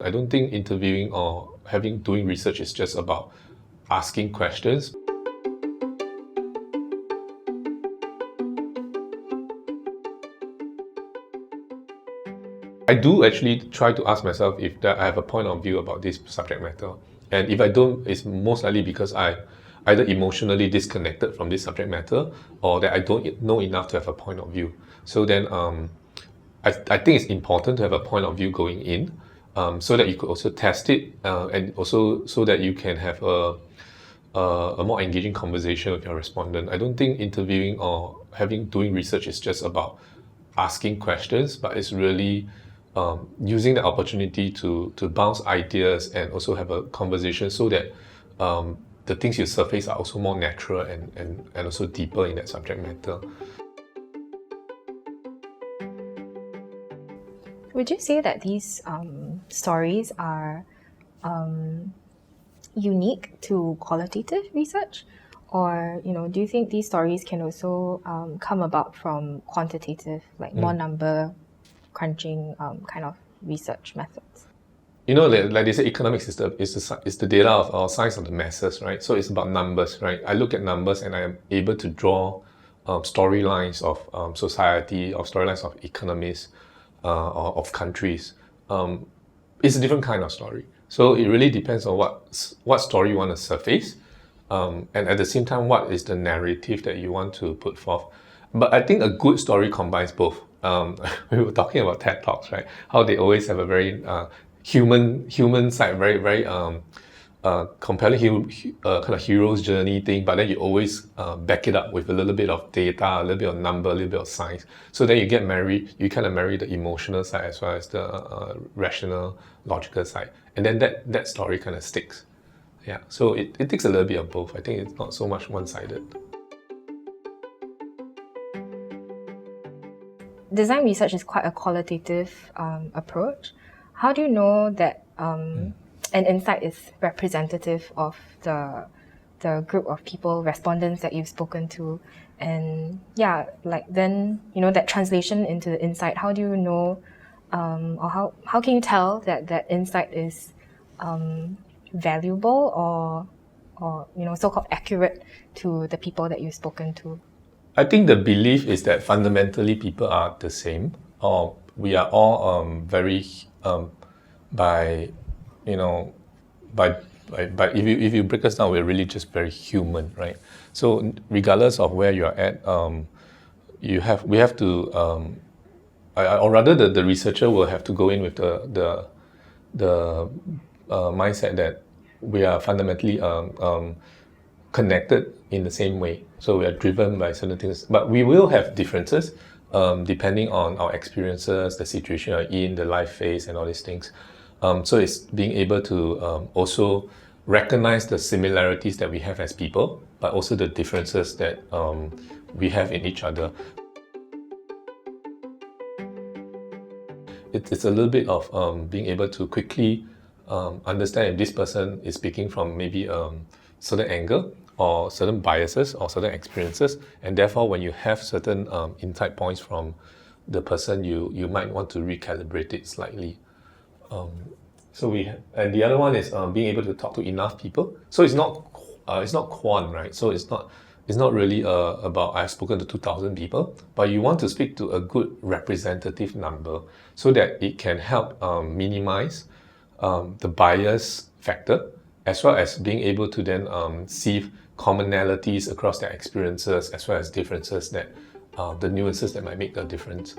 I don't think interviewing or doing research is just about asking questions. I do actually try to ask myself if I have a point of view about this subject matter. And if I don't, it's most likely because I either emotionally disconnected from this subject matter or that I don't know enough to have a point of view. So then I think it's important to have a point of view going in, so that you could also test it, and also so that you can have a more engaging conversation with your respondent. I don't think interviewing or doing research is just about asking questions, but it's really using the opportunity to bounce ideas and also have a conversation so that the things you surface are also more natural and also deeper in that subject matter. Would you say that these stories are unique to qualitative research? Or, do you think these stories can also come about from quantitative, like more number crunching kind of research methods? Like they say, economics is the data of our science of the masses, right? So it's about numbers, right? I look at numbers and I am able to draw storylines of society, of storylines of economies, or of countries. It's a different kind of story. So it really depends on what story you want to surface, and at the same time, what is the narrative that you want to put forth. But I think a good story combines both. We were talking about TED Talks, right? How they always have a very human side, very very compelling kind of hero's journey thing, but then you always back it up with a little bit of data, a little bit of number, a little bit of science. So then you kind of marry the emotional side as well as the rational, logical side. And then that story kind of sticks. Yeah, so it takes a little bit of both. I think it's not so much one-sided. Design research is quite a qualitative approach. How do you know that an insight is representative of the group of people, respondents that you've spoken to? And then, that translation into the insight, how do you know, or how can you tell that insight is valuable or so-called accurate to the people that you've spoken to? I think the belief is that fundamentally people are the same, or we are all very by if you break us down, we're really just very human, right? So regardless of where you're at, we have to, or rather the researcher will have to go in with the mindset that we are fundamentally connected in the same way. So we are driven by certain things, but we will have differences depending on our experiences, the situation you're in, the life phase, and all these things. So it's being able to also recognize the similarities that we have as people, but also the differences that we have in each other. It's a little bit of being able to quickly understand if this person is speaking from maybe a certain angle or certain biases or certain experiences, and therefore when you have certain insight points from the person, you might want to recalibrate it slightly. And the other one is being able to talk to enough people. So it's not quant, right? So it's not really about I've spoken to 2,000 people, but you want to speak to a good representative number so that it can help minimize the bias factor, as well as being able to then see commonalities across their experiences, as well as differences the nuances that might make a difference.